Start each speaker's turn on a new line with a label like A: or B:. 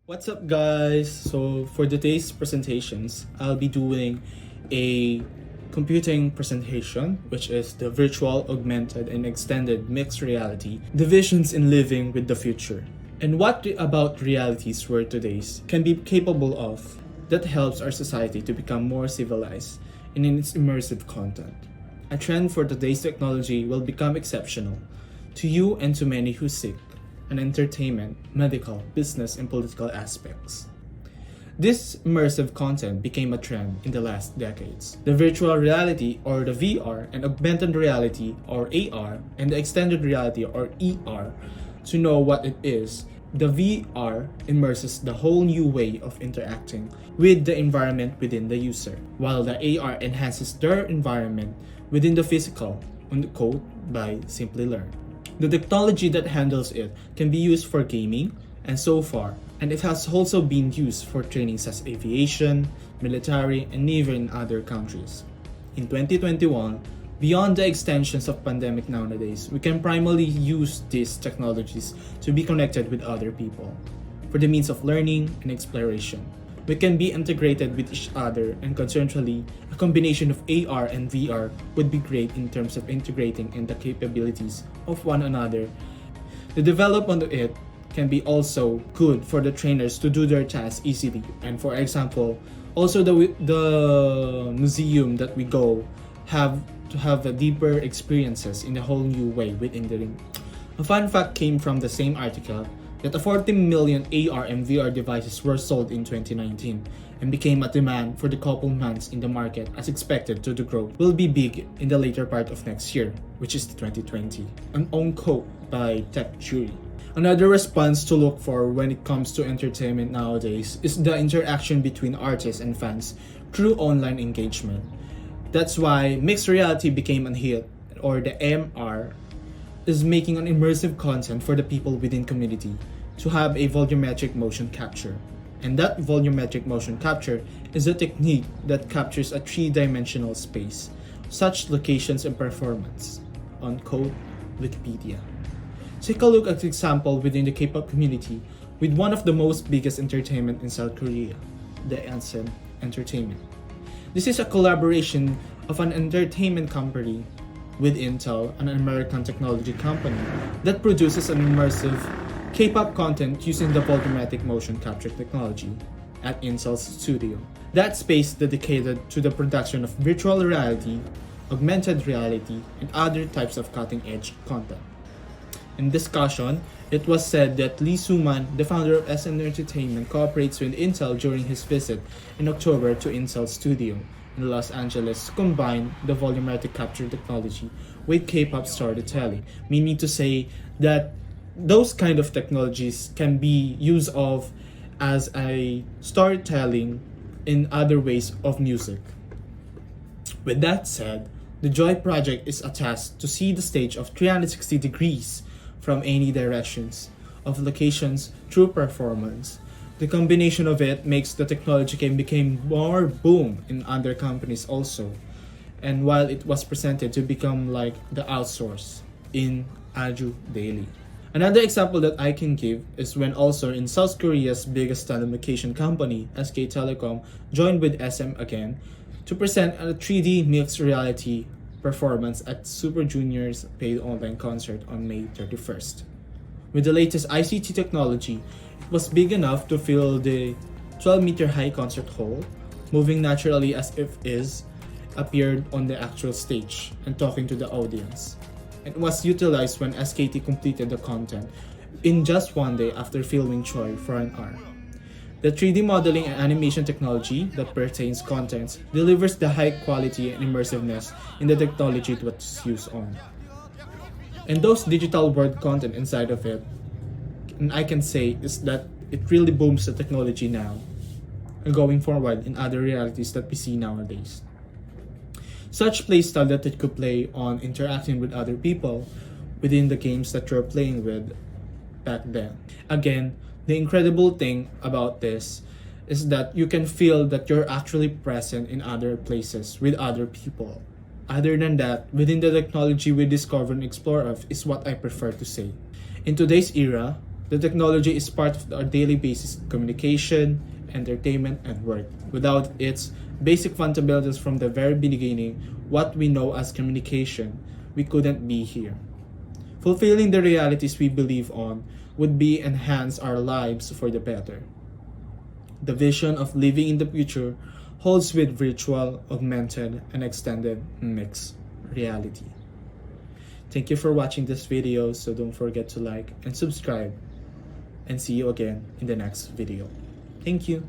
A: What's up, guys? So for today's presentations, I'll be doing a computing presentation, which is the virtual, augmented, and extended mixed reality divisions in living with the future. And what about realities where today's can be capable of that helps our society to become more civilized and in its immersive content. A trend for today's technology will become exceptional to you and to many who seek and entertainment, medical, business, and political aspects. This immersive content became a trend in the last decades. The virtual reality or the VR and augmented reality or AR and the extended reality or ER. To know what it is, the VR immerses the whole new way of interacting with the environment within the user, while the AR enhances their environment within the physical, on the code by simply learn. The technology that handles it can be used for gaming and so far, and it has also been used for training such as aviation, military, and even in other countries. In 2021, beyond the extensions of pandemic nowadays, we can primarily use these technologies to be connected with other people for the means of learning and exploration. We can be integrated with each other, and conceptually, a combination of AR and VR would be great in terms of integrating in the capabilities of one another. The development of it can be also good for the trainers to do their tasks easily, and for example, also the museum that we go have to have a deeper experiences in a whole new way within the ring. A fun fact came from the same article that 40 million AR and VR devices were sold in 2019 and became a demand for the couple months in the market as expected to the growth will be big in the later part of next year, which is 2020. An own quote by Tech Jury. Another response to look for when it comes to entertainment nowadays is the interaction between artists and fans through online engagement. That's why mixed reality became a hit, or the MR is making an immersive content for the people within community to have a volumetric motion capture. And that volumetric motion capture is a technique that captures a three-dimensional space, such locations and performance. On code Wikipedia. Take a look at the example within the K-pop community with one of the most biggest entertainment in South Korea, the Ansem Entertainment. This is a collaboration of an entertainment company with Intel, an American technology company that produces an immersive K-pop content using the volumetric motion capture technology at Intel's studio. That space dedicated to the production of virtual reality, augmented reality, and other types of cutting-edge content. In discussion, it was said that Lee Suman, the founder of SM Entertainment, cooperates with Intel during his visit in October to Intel's studio in Los Angeles to combine the volumetric capture technology with K-pop storytelling, meaning to say that those kind of technologies can be used of as a storytelling in other ways of music. With that said, the Joy Project is a task to see the stage of 360 degrees from any directions of locations through performance. The combination of it makes the technology can become more boom in other companies also. And while it was presented to become like the outsource in Aju Daily. Another example that I can give is when also in South Korea's biggest telecommunication company, SK Telecom, joined with SM again to present a 3D mixed reality performance at Super Junior's paid online concert on May 31st. With the latest ICT technology, it was big enough to fill the 12-meter high concert hall, moving naturally as if is appeared on the actual stage and talking to the audience. It was utilized when SKT completed the content in just one day after filming Choi for an hour. The 3D modeling and animation technology that pertains contents delivers the high quality and immersiveness in the technology it was used on. And those digital world content inside of it, and I can say is that it really booms the technology now and going forward in other realities that we see nowadays. Such playstyle that it could play on interacting with other people within the games that you're playing with back then. Again, the incredible thing about this is that you can feel that you're actually present in other places with other people. Other than that, within the technology we discover and explore of is what I prefer to say. In today's era, The technology is part of our daily basis communication, entertainment, and work. Without its basic fundamentals from the very beginning, what we know as communication, we couldn't be here. Fulfilling the realities we believe on would be enhance our lives for the better. The vision of living in the future holds with virtual, augmented, and extended mixed reality. Thank you for watching this video, so don't forget to like and subscribe, and see you again in the next video. Thank you.